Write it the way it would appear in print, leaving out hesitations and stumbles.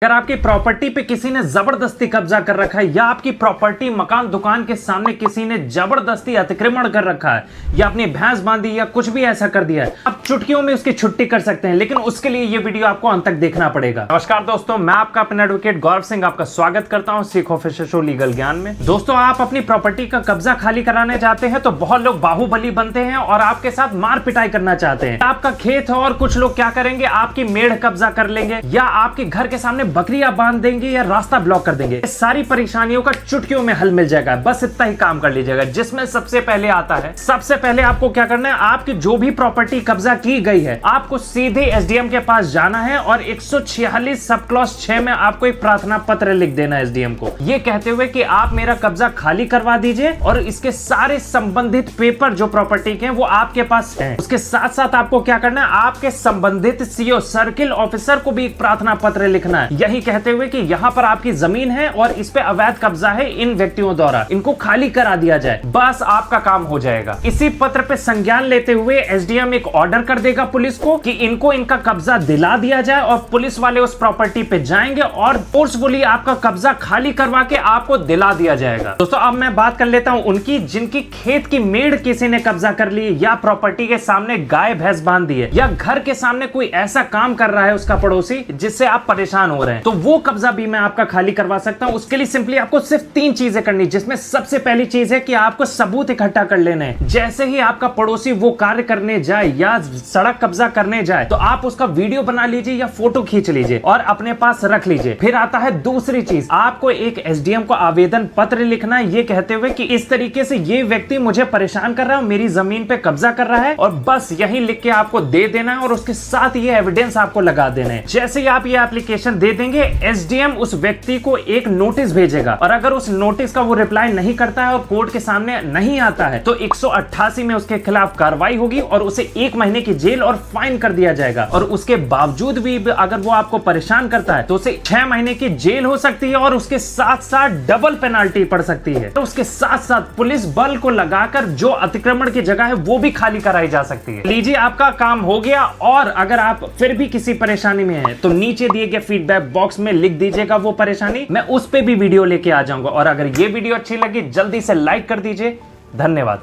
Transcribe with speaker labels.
Speaker 1: अगर आपकी प्रॉपर्टी पे किसी ने जबरदस्ती कब्जा कर रखा है या आपकी प्रॉपर्टी मकान दुकान के सामने किसी ने जबरदस्ती अतिक्रमण कर रखा है या अपनी भैंस बांधी या कुछ भी ऐसा कर दिया है, आप चुटकियों में उसकी छुट्टी कर सकते हैं, लेकिन उसके लिए ये वीडियो आपको अंत तक देखना पड़ेगा। नमस्कार दोस्तों, मैं आपका अपना एडवोकेट गौरव सिंह आपका स्वागत करता हूं सीख ऑफिशियल शो लीगल ज्ञान में। दोस्तों, आप अपनी प्रॉपर्टी का कब्जा खाली कराने चाहते हैं तो बहुत लोग बाहुबली बनते हैं और आपके साथ मार पिटाई करना चाहते हैं। आपका खेत है और कुछ लोग क्या करेंगे, आपकी मेड़ कब्जा कर लेंगे या आपके घर के सामने बकरियां बांध देंगे या रास्ता ब्लॉक कर देंगे। सारी परेशानियों का चुटकियों में हल मिल जाएगा, बस इतना ही काम कर लीजिएगा। जिसमें सबसे पहले आता है, सबसे पहले आपको क्या करना है, आपकी जो भी प्रॉपर्टी कब्जा की गई है आपको सीधे एसडीएम के पास जाना है और 146 सब क्लॉज 6 में आपको एक प्रार्थना पत्र लिख देना है एसडीएम को, ये कहते हुए कि आप मेरा कब्जा खाली करवा दीजिए और इसके सारे संबंधित पेपर जो प्रॉपर्टी के हैं वो आपके पास है। उसके साथ साथ आपको क्या करना है, आपके संबंधित सीओ सर्किल ऑफिसर को भी एक प्रार्थना पत्र लिखना है, यही कहते हुए कि यहाँ पर आपकी जमीन है और इस पे अवैध कब्जा है इन व्यक्तियों द्वारा, इनको खाली करा दिया जाए। बस आपका काम हो जाएगा। इसी पत्र पे संज्ञान लेते हुए एसडीएम एक ऑर्डर कर देगा पुलिस को कि इनको इनका कब्जा दिला दिया जाए और पुलिस वाले उस प्रॉपर्टी पे जाएंगे और फोर्सफुली आपका कब्जा खाली करवा के आपको दिला दिया जाएगा। दोस्तों, अब मैं बात कर लेता हूं उनकी जिनकी खेत की मेड़ किसी ने कब्जा कर ली या प्रॉपर्टी के सामने गाय भैंस बांध दी है या घर के सामने कोई ऐसा काम कर रहा है उसका पड़ोसी जिससे आप परेशान हो रहे हैं, तो वो कब्जा भी मैं आपका खाली करवा सकता हूं। उसके लिए सिंपली आपको सिर्फ 3 चीजें करनी, जिसमें सबसे पहली चीज है कि आपको सबूत इकट्ठा कर लेने हैं। जैसे ही आपका पड़ोसी वो कार्य करने जाए या सड़क कब्जा करने जाए तो आप उसका वीडियो बना लीजिए या फोटो खींच लीजिए और अपने पास रख लीजिए। फिर आता है दूसरी चीज, आपको एक एसडीएम को आवेदन पत्र लिखना है, ये कहते हुए कि इस तरीके से ये व्यक्ति मुझे परेशान कर रहा है, मेरी जमीन पे कब्जा कर रहा है, और बस यही लिख के आपको दे देना है और उसके साथ ये एविडेंस आपको लगा देना है। जैसे ही आप ये एप्लीकेशन दे देंगे, एसडीएम उस व्यक्ति को एक नोटिस भेजेगा और अगर उस नोटिस का वो रिप्लाई नहीं करता है और कोर्ट के सामने नहीं आता है तो 188 में उसके खिलाफ कार्रवाई होगी और उसे 1 महीने की जेल और फाइन कर दिया जाएगा। और उसके बावजूद भी अगर वो आपको परेशान करता है तो उसे 6 महीने की जेल हो सकती है और उसके साथ साथ डबल पेनाल्टी पड़ सकती है। तो उसके साथ साथ पुलिस बल को लगाकर जो अतिक्रमण की जगह है वो भी खाली कराई जा सकती है। लीजिए, आपका काम हो गया। और अगर आप फिर भी किसी परेशानी में हैं तो नीचे दिए गए फीडबैक बॉक्स में लिख दीजिएगा वो परेशानी, मैं उस पे भी वीडियो लेके आ जाऊंगा। और अगर ये वीडियो अच्छी लगी जल्दी से लाइक कर दीजिए। धन्यवाद।